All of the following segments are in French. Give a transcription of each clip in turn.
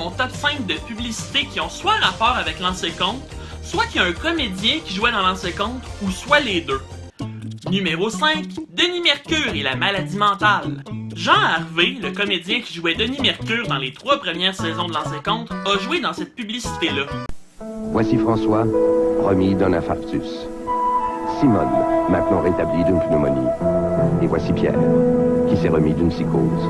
mon top 5 de publicités qui ont soit rapport avec Lancez Compte, soit qu'il y a un comédien qui jouait dans Lancez Compte, ou soit les deux. Numéro 5, Denis Mercure et la maladie mentale. Jean Harvey, le comédien qui jouait Denis Mercure dans les 3 premières saisons de Lancez Compte, a joué dans cette publicité-là. Voici François, remis d'un infarctus. Simone, maintenant rétablie d'une pneumonie. Et voici Pierre, qui s'est remis d'une psychose.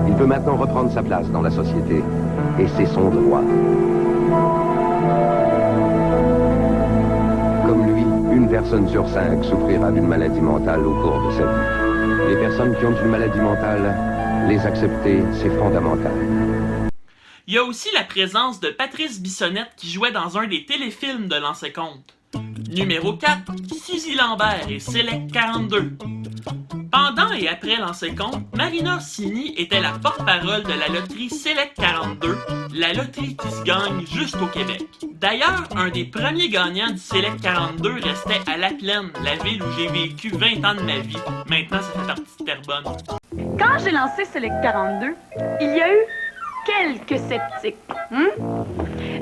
Il veut maintenant reprendre sa place dans la société, et c'est son droit. Comme lui, une personne sur 5 souffrira d'une maladie mentale au cours de sa vie. Les personnes qui ont une maladie mentale, les accepter, c'est fondamental. Il y a aussi la présence de Patrice Bissonnette qui jouait dans un des téléfilms de Lancez Compte. Numéro 4, Suzy Lambert et Select 42. Pendant et après Lancez Compte, Marina Orsini était la porte-parole de la loterie Select 42, la loterie qui se gagne juste au Québec. D'ailleurs, un des premiers gagnants du Select 42 restait à La Plaine, la ville où j'ai vécu 20 ans de ma vie. Maintenant, ça fait partie de Terrebonne. Quand j'ai lancé Select 42, il y a eu quelques sceptiques.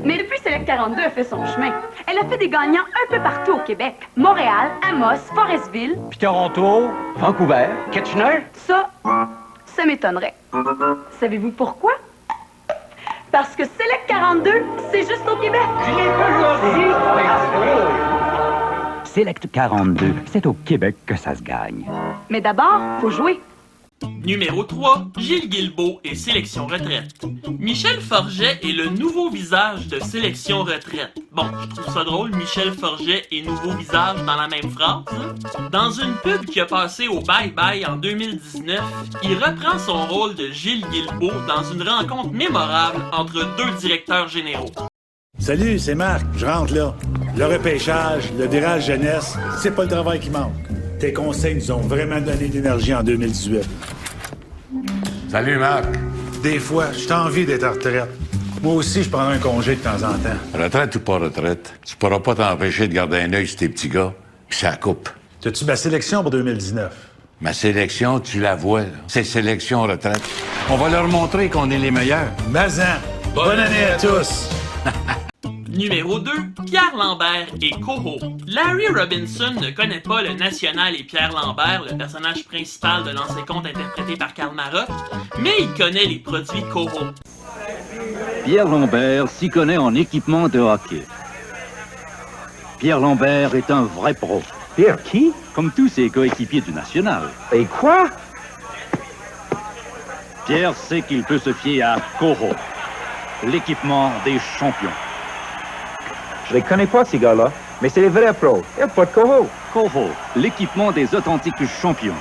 Mais depuis, Select 42 a fait son chemin. Elle a fait des gagnants un peu partout au Québec. Montréal, Amos, Forestville. Puis Toronto, Vancouver, Kitchener. Ça m'étonnerait. Savez-vous pourquoi? Parce que Select 42, c'est juste au Québec. Select 42, c'est au Québec que ça se gagne. Mais d'abord, faut jouer. Numéro 3, Gilles Guilbeault et Sélection Retraite. Michel Forget est le nouveau visage de Sélection Retraite. Bon, je trouve ça drôle, Michel Forget et nouveau visage dans la même phrase. Dans une pub qui a passé au Bye Bye en 2019, il reprend son rôle de Gilles Guilbeault dans une rencontre mémorable entre 2 directeurs généraux. Salut, c'est Marc, je rentre là. Le repêchage, le virage jeunesse, c'est pas le travail qui manque. Tes conseils nous ont vraiment donné de l'énergie en 2018. Salut, Marc. Des fois, j'ai envie d'être en retraite. Moi aussi, je prendrais un congé de temps en temps. Retraite ou pas retraite, tu pourras pas t'empêcher de garder un œil sur tes petits gars, puis ça coupe. As-tu ma sélection pour 2019? Ma sélection, tu la vois, là. C'est sélection retraite. On va leur montrer qu'on est les meilleurs. Mazan, bonne année à tous! Numéro 2, Pierre Lambert et Coho. Larry Robinson ne connaît pas le National et Pierre Lambert, le personnage principal de Lancez Compte interprété par Karl Marotte, mais il connaît les produits Coho. Pierre Lambert s'y connaît en équipement de hockey. Pierre Lambert est un vrai pro. Pierre qui? Comme tous ses coéquipiers du National. Et quoi? Pierre sait qu'il peut se fier à Coho, l'équipement des champions. Je les connais pas, ces gars-là, mais c'est les vrais pros. Il n'y a pas de Coho. Coho, l'équipement des authentiques champions.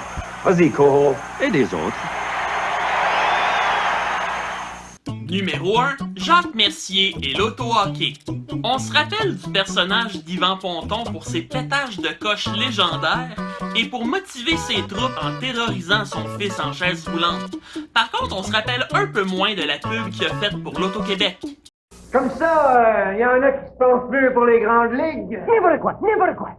Vas-y, Coho. Et des autres. Numéro 1, Jacques Mercier et l'auto-hockey. On se rappelle du personnage d'Yvan Ponton pour ses pétages de coche légendaires et pour motiver ses troupes en terrorisant son fils en chaise roulante. Par contre, on se rappelle un peu moins de la pub qu'il a faite pour l'Auto-Québec. Comme ça, y en a qui se pensent plus pour les grandes ligues. N'importe quoi, n'importe quoi.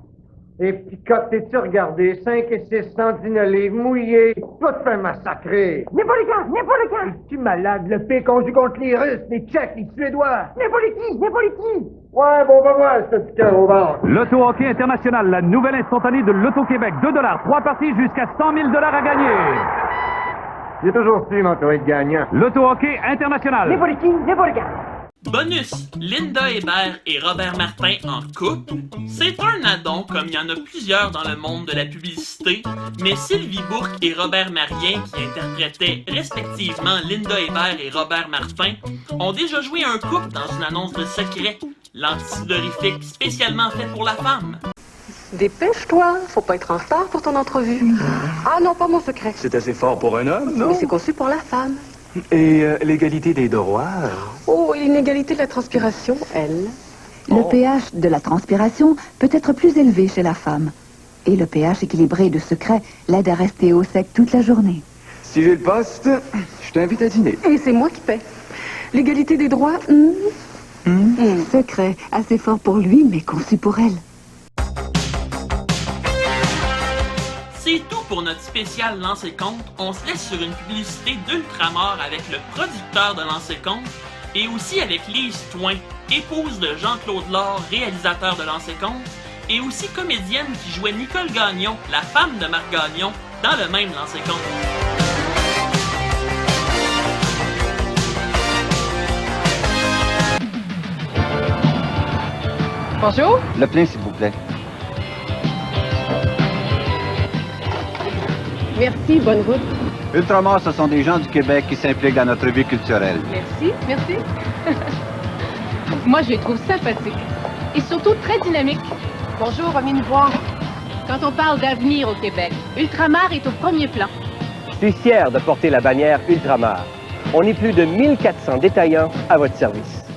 Et puis quand t'es-tu regardé, 5 et 6 centimes livres mouillés, tout fait massacrer. N'importe quoi, n'importe quoi. Es-tu malade? Le pays qu'on joue contre les Russes, les Tchèques, les Suédois. N'importe qui, n'importe qui. Ouais, bon, va voir ce petit cœur au ventre. L'Auto-Hockey International, la nouvelle instantanée de l'Auto-Québec. 2 $, 3 parties jusqu'à 100 000 $ à gagner. J'ai toujours su, mon être gagnant. L'Auto-Hockey International. N'importe qui, n'importe qui. Bonus, Linda Hébert et Robert Martin en couple. C'est un addon comme il y en a plusieurs dans le monde de la publicité, mais Sylvie Bourque et Robert Marien, qui interprétaient respectivement Linda Hébert et Robert Martin, ont déjà joué un couple dans une annonce de Secret, l'antisudorifique spécialement fait pour la femme. Dépêche-toi, faut pas être en retard pour ton entrevue. Ah non, pas mon secret. C'est assez fort pour un homme, non? Mais c'est conçu pour la femme. Et l'égalité des droits? Oh, et l'inégalité de la transpiration, elle. Le pH de la transpiration peut être plus élevé chez la femme. Et le pH équilibré de secret l'aide à rester au sec toute la journée. Si j'ai le poste, je t'invite à dîner. Et c'est moi qui paie. L'égalité des droits, Secret, assez fort pour lui, mais conçu pour elle. C'est tout pour notre spécial Lancer Compte, on se laisse sur une publicité d'Ultramar avec le producteur de Lancer Compte et aussi avec Lise Toin, épouse de Jean-Claude Laure, réalisateur de Lancer Compte, et aussi comédienne qui jouait Nicole Gagnon, la femme de Marc Gagnon, dans le même Lancer Compte. Bonjour. Le plein, s'il vous plaît. Merci, bonne route. Ultramar, ce sont des gens du Québec qui s'impliquent dans notre vie culturelle. Merci, merci. Moi, je les trouve sympathiques. Et surtout très dynamiques. Bonjour, venez nous voir. Quand on parle d'avenir au Québec, Ultramar est au premier plan. Je suis fier de porter la bannière Ultramar. On est plus de 1400 détaillants à votre service.